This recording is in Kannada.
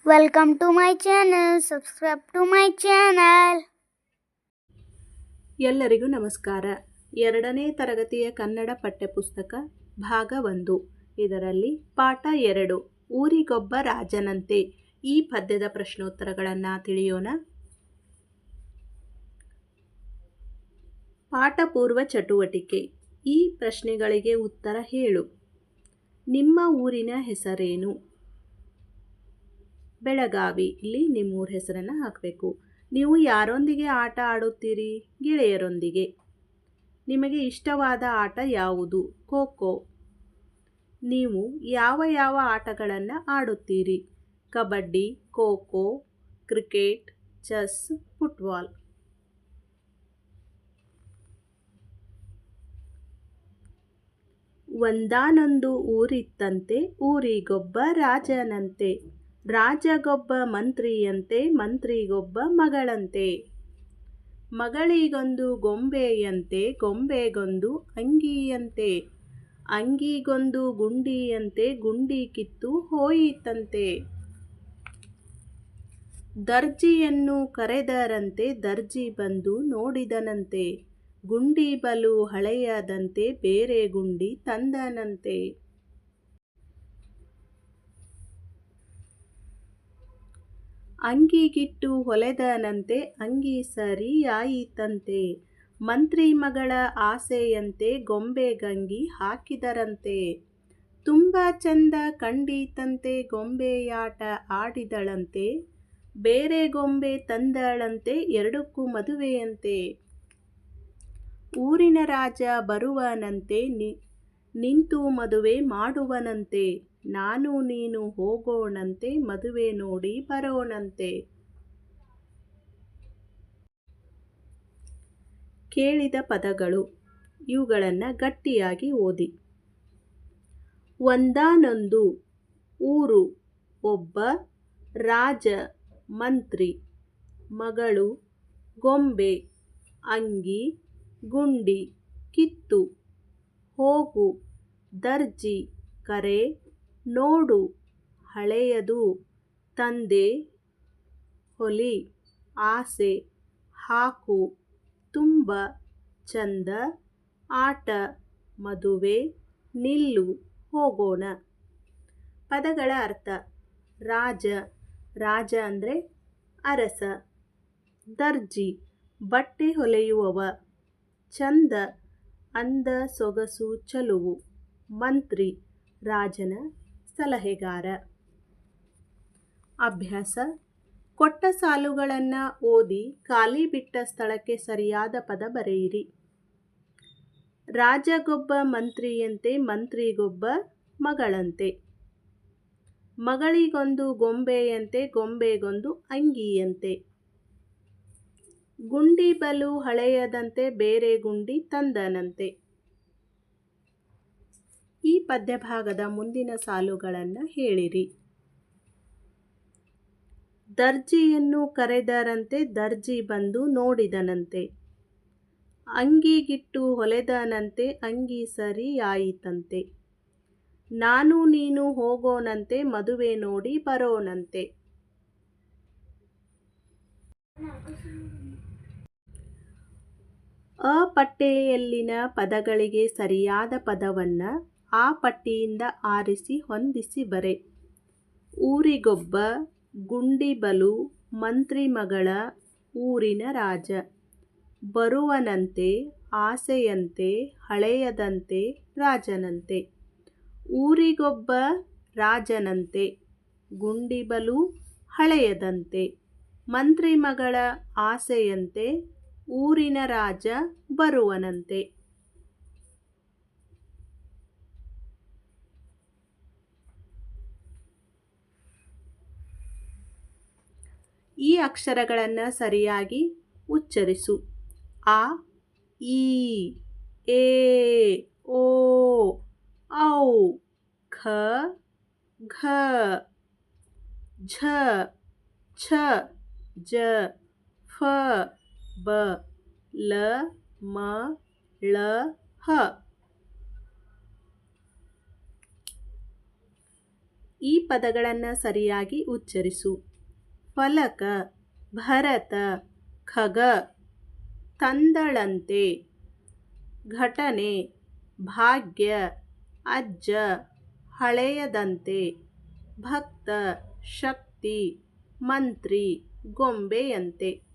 Welcome to my channel. Subscribe to my channel. ಎಲ್ಲರಿಗೂ ನಮಸ್ಕಾರ. 2ನೇ ತರಗತಿಯ ಕನ್ನಡ ಪಠ್ಯಪುಸ್ತಕ ಭಾಗ 1. ಇದರಲ್ಲಿ ಪಾಠ 2 ಊರಿಗೊಬ್ಬ ರಾಜನಂತೆ. ಈ ಪದ್ಯದ ಪ್ರಶ್ನೋತ್ತರಗಳನ್ನು ತಿಳಿಯೋಣ. ಪಾಠ ಪೂರ್ವ ಚಟುವಟಿಕೆ. ಈ ಪ್ರಶ್ನೆಗಳಿಗೆ ಉತ್ತರ ಹೇಳು. ನಿಮ್ಮ ಊರಿನ ಹೆಸರೇನು? ಬೆಳಗಾವಿ. ಇಲ್ಲಿ ನಿಮ್ಮೂರ ಹೆಸರನ್ನು ಹಾಕಬೇಕು. ನೀವು ಯಾರೊಂದಿಗೆ ಆಟ ಆಡುತ್ತೀರಿ? ಗೆಳೆಯರೊಂದಿಗೆ. ನಿಮಗೆ ಇಷ್ಟವಾದ ಆಟ ಯಾವುದು? ಖೋ-ಖೋ. ನೀವು ಯಾವ ಯಾವ ಆಟಗಳನ್ನು ಆಡುತ್ತೀರಿ? Kabaddi, kho-kho, cricket, chess, football. ಒಂದಾನೊಂದು ಊರಿತ್ತಂತೆ, ಊರಿಗೊಬ್ಬ ರಾಜನಂತೆ. ರಾಜಗೊಬ್ಬ ಮಂತ್ರಿಯಂತೆ, ಮಂತ್ರಿಗೊಬ್ಬ ಮಗಳಂತೆ. ಮಗಳಿಗೊಂದು ಗೊಂಬೆಯಂತೆ, ಗೊಂಬೆಗೊಂದು ಅಂಗಿಯಂತೆ. ಅಂಗಿಗೊಂದು ಗುಂಡಿಯಂತೆ, ಗುಂಡಿ ಕಿತ್ತು ಹೋಯಿತಂತೆ. ದರ್ಜಿಯನ್ನು ಕರೆದರಂತೆ, ದರ್ಜಿ ಬಂದು ನೋಡಿದನಂತೆ. ಗುಂಡಿ ಬಲು ಹಳೆಯದಂತೆ, ಬೇರೆ ಗುಂಡಿ ತಂದನಂತೆ. ಅಂಗಿಗಿಟ್ಟು ಹೊಲೆದನಂತೆ, ಅಂಗಿ ಸರಿಯಾಯಿತಂತೆ. ಮಂತ್ರಿ ಮಗಳ ಆಸೆಯಂತೆ, ಗೊಂಬೆಗಂಗಿ ಹಾಕಿದರಂತೆ. ತುಂಬ ಚಂದ ಕಂಡೀತಂತೆ, ಗೊಂಬೆಯಾಟ ಆಡಿದಳಂತೆ. ಬೇರೆ ಗೊಂಬೆ ತಂದಳಂತೆ, ಎರಡಕ್ಕೂ ಮದುವೆಯಂತೆ. ಊರಿನ ರಾಜ ಬರುವನಂತೆ, ನಿಂತು ಮದುವೆ ಮಾಡುವನಂತೆ. ನಾನು ನೀನು ಹೋಗೋಣಂತೆ, ಮದುವೆ ನೋಡಿ ಬರೋಣಂತೆ. ಕೇಳಿದ ಪದಗಳು ಇವುಗಳನ್ನು ಗಟ್ಟಿಯಾಗಿ ಓದಿ. ಒಂದಾನೊಂದು ಊರು, ಒಬ್ಬ ರಾಜ ಮಂತ್ರಿ, ಮಗಳು ಗೊಂಬೆ, ಅಂಗಿ ಗುಂಡಿ, ಕಿತ್ತು, ಹೋಗು, ದರ್ಜಿ, ಕರೆ, ನೋಡು, ಹಳೆಯದು, ತಂದೆ, ಹೊಲಿ, ಆಸೆ, ಹಾಕು, ತುಂಬ, ಚಂದ, ಆಟ, ಮದುವೆ, ನಿಲ್ಲು, ಹೋಗೋಣ. ಪದಗಳ ಅರ್ಥ. ರಾಜ, ರಾಜ ಅಂದರೆ ಅರಸ. ದರ್ಜಿ, ಬಟ್ಟೆ ಹೊಲೆಯುವವ. ಚಂದ, ಅಂದ, ಸೊಗಸು, ಚಲುವು. ಮಂತ್ರಿ, ರಾಜನ ಸಲಹೆಗಾರ. ಅಭ್ಯಾಸ. ಕೊಟ್ಟ ಸಾಲುಗಳನ್ನು ಓದಿ ಖಾಲಿ ಬಿಟ್ಟ ಸ್ಥಳಕ್ಕೆ ಸರಿಯಾದ ಪದ ಬರೆಯಿರಿ. ರಾಜಗೊಬ್ಬ ಮಂತ್ರಿಯಂತೆ, ಮಂತ್ರಿಗೊಬ್ಬ ಮಗಳಂತೆ. ಮಗಳಿಗೊಂದು ಗೊಂಬೆಯಂತೆ, ಗೊಂಬೆಗೊಂದು ಅಂಗಿಯಂತೆ. ಗುಂಡಿ ಬಲು ಹಳೆಯದಂತೆ, ಬೇರೆ ಗುಂಡಿ ತಂದನಂತೆ. ಈ ಪದ್ಯಭಾಗದ ಮುಂದಿನ ಸಾಲುಗಳನ್ನು ಹೇಳಿರಿ. ದರ್ಜಿಯನ್ನು ಕರೆದರಂತೆ, ದರ್ಜಿ ಬಂದು ನೋಡಿದನಂತೆ. ಅಂಗಿಗಿಟ್ಟು ಹೊಲೆದನಂತೆ, ಅಂಗಿ ಸರಿಯಾಯಿತಂತೆ. ನಾನು ನೀನು ಹೋಗೋಣಂತೆ, ಮದುವೆ ನೋಡಿ ಬರೋಣಂತೆ. ಅ ಪಟ್ಟಿಯಲ್ಲಿನ ಪದಗಳಿಗೆ ಸರಿಯಾದ ಪದವನ್ನು ಆ ಪಟ್ಟಿಯಿಂದ ಆರಿಸಿ ಹೊಂದಿಸಿ ಬರೆ. ಊರಿಗೊಬ್ಬ, ಗುಂಡಿ ಬಲು, ಮಂತ್ರಿ ಮಗಳ, ಊರಿನ ರಾಜ. ಬರುವನಂತೆ, ಆಸೆಯಂತೆ, ಹಳೆಯದಂತೆ, ರಾಜನಂತೆ. ಊರಿಗೊಬ್ಬ ರಾಜನಂತೆ, ಗುಂಡಿ ಬಲು ಹಳೆಯದಂತೆ. ಮಂತ್ರಿ ಮಗಳ ಆಸೆಯಂತೆ, ಊರಿನ ರಾಜ ಬರುವನಂತೆ. ಈ ಅಕ್ಷರಗಳನ್ನು ಸರಿಯಾಗಿ ಉಚ್ಚರಿಸು. ಆ, ಈ, ಎ, ಓ, ಔ, ಖ, ಘ, ಝ, ಛ, ಜ, ಫ, ಬ, ಲ, ಮ, ಳ, ಹ. ಈ ಪದಗಳನ್ನು ಸರಿಯಾಗಿ ಉಚ್ಚರಿಸು. ಫಲಕ, ಭರತ, ಖಗ, ತಂದಳಂತೆ, ಘಟನೆ, ಭಾಗ್ಯ, ಅಜ್ಜ, ಹಳೆಯದಂತೆ, ಭಕ್ತ, ಶಕ್ತಿ, ಮಂತ್ರಿ, ಗೊಂಬೆಯಂತೆ.